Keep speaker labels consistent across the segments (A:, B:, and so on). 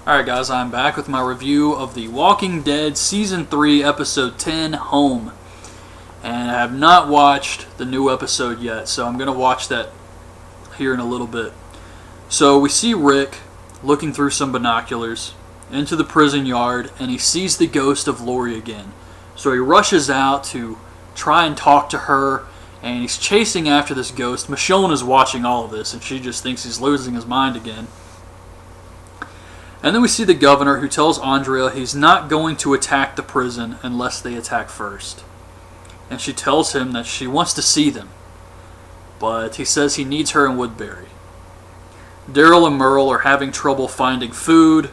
A: Alright guys, I'm back with my review of The Walking Dead Season 3, Episode 10, Home. And I have not watched the new episode yet, so I'm going to watch that here in a little bit. So we see Rick looking through some binoculars into the prison yard, and he sees the ghost of Lori again. So he rushes out to try and talk to her, and he's chasing after this ghost. Michonne is watching all of this, and she just thinks he's losing his mind again. And then we see the governor, who tells Andrea he's not going to attack the prison unless they attack first. And she tells him that she wants to see them, but he says he needs her in Woodbury. Daryl and Merle are having trouble finding food,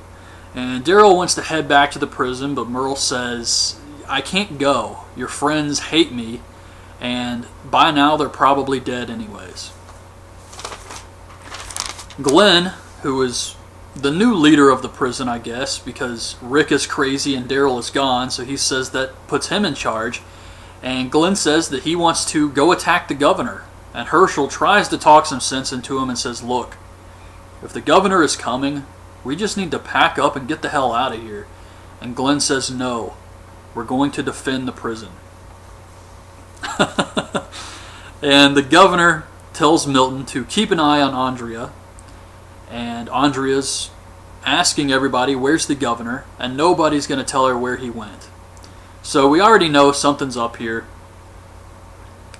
A: and Daryl wants to head back to the prison, but Merle says, "I can't go. Your friends hate me, and by now they're probably dead anyways." Glenn, who is the new leader of the prison, I guess, because Rick is crazy and Daryl is gone, so he says that puts him in charge. And Glenn says that he wants to go attack the governor. And Herschel tries to talk some sense into him and says, "Look, if the governor is coming, we just need to pack up and get the hell out of here." And Glenn says, "No, we're going to defend the prison." And the governor tells Milton to keep an eye on Andrea. And Andrea's asking everybody, "Where's the governor?" And nobody's going to tell her where he went. So we already know something's up here.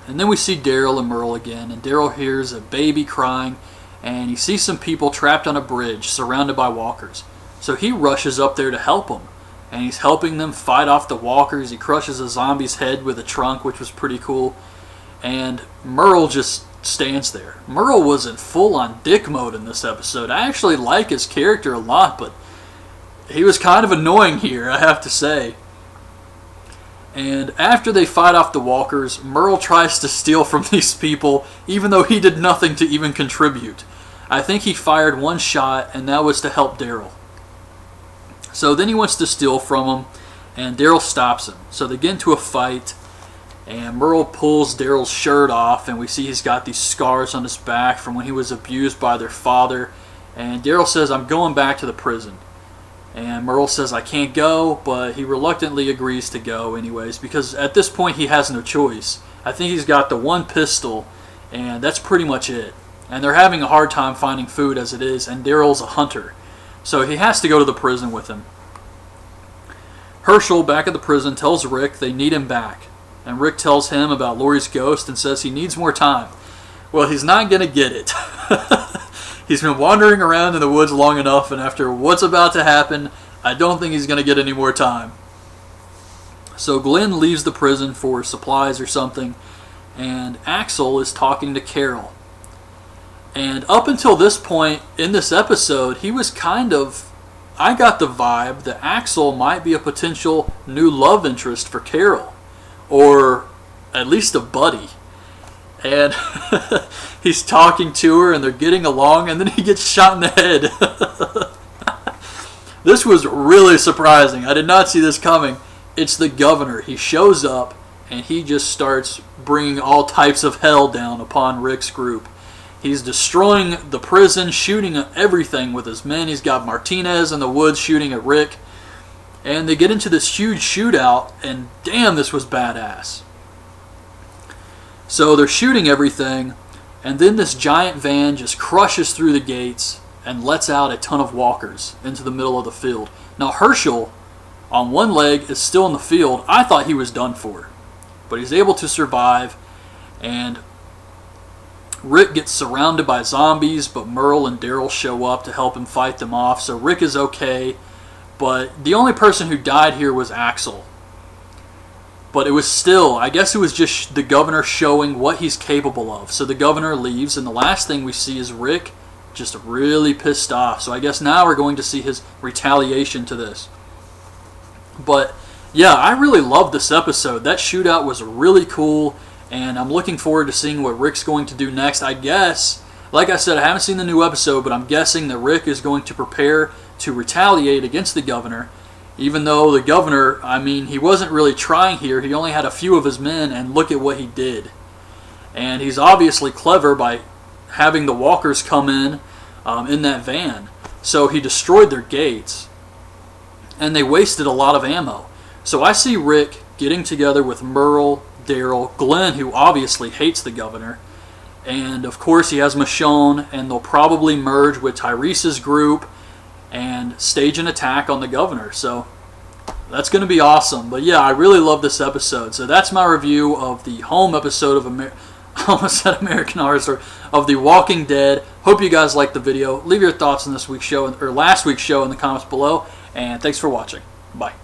A: And then we see Daryl and Merle again. And Daryl hears a baby crying. And he sees some people trapped on a bridge surrounded by walkers. So he rushes up there to help them. And he's helping them fight off the walkers. He crushes a zombie's head with a trunk, which was pretty cool. And Merle just stands there. Merle was in full-on dick mode in this episode. I actually like his character a lot, but he was kind of annoying here, I have to say. And after they fight off the walkers, Merle tries to steal from these people, even though he did nothing to even contribute. I think he fired one shot, and that was to help Daryl. So then he wants to steal from them, and Daryl stops him. So they get into a fight, and Merle pulls Daryl's shirt off, and we see he's got these scars on his back from when he was abused by their father. And Daryl says, "I'm going back to the prison." And Merle says, "I can't go," but he reluctantly agrees to go anyways, because at this point he has no choice. I think he's got the one pistol, and that's pretty much it. And they're having a hard time finding food as it is, and Daryl's a hunter. So he has to go to the prison with him. Herschel, back at the prison, tells Rick they need him back. And Rick tells him about Lori's ghost and says he needs more time. Well, he's not going to get it. He's been wandering around in the woods long enough, and after what's about to happen, I don't think he's going to get any more time. So Glenn leaves the prison for supplies or something, and Axel is talking to Carol. And up until this point in this episode, he was I got the vibe that Axel might be a potential new love interest for Carol. Or at least a buddy. And he's talking to her and they're getting along, and then he gets shot in the head. This was really surprising. I did not see this coming. It's the governor. He shows up and he just starts bringing all types of hell down upon Rick's group. He's destroying the prison, shooting at everything with his men. He's got Martinez in the woods shooting at Rick. And they get into this huge shootout, and damn, this was badass. So they're shooting everything, and then this giant van just crushes through the gates and lets out a ton of walkers into the middle of the field. Now Herschel, on one leg, is still in the field. I thought he was done for, but he's able to survive, and Rick gets surrounded by zombies, but Merle and Daryl show up to help him fight them off, so Rick is okay. But the only person who died here was Axel. But it was still, I guess it was just the governor showing what he's capable of. So the governor leaves, and the last thing we see is Rick just really pissed off. So I guess now we're going to see his retaliation to this. But yeah, I really loved this episode. That shootout was really cool, and I'm looking forward to seeing what Rick's going to do next. I guess, like I said, I haven't seen the new episode, but I'm guessing that Rick is going to prepare to retaliate against the governor, even though the governor, he wasn't really trying here. He only had a few of his men, and look at what he did. And he's obviously clever by having the walkers come in that van. So he destroyed their gates, and they wasted a lot of ammo. So I see Rick getting together with Merle, Daryl, Glenn, who obviously hates the governor, and of course he has Michonne, and they'll probably merge with Tyrese's group and stage an attack on the governor. So that's going to be awesome. But yeah, I really love this episode. So that's my review of the home episode of I almost said American Horror Story, of The Walking Dead. Hope you guys liked the video. Leave your thoughts on this week's show or last week's show in the comments below. And thanks for watching. Bye.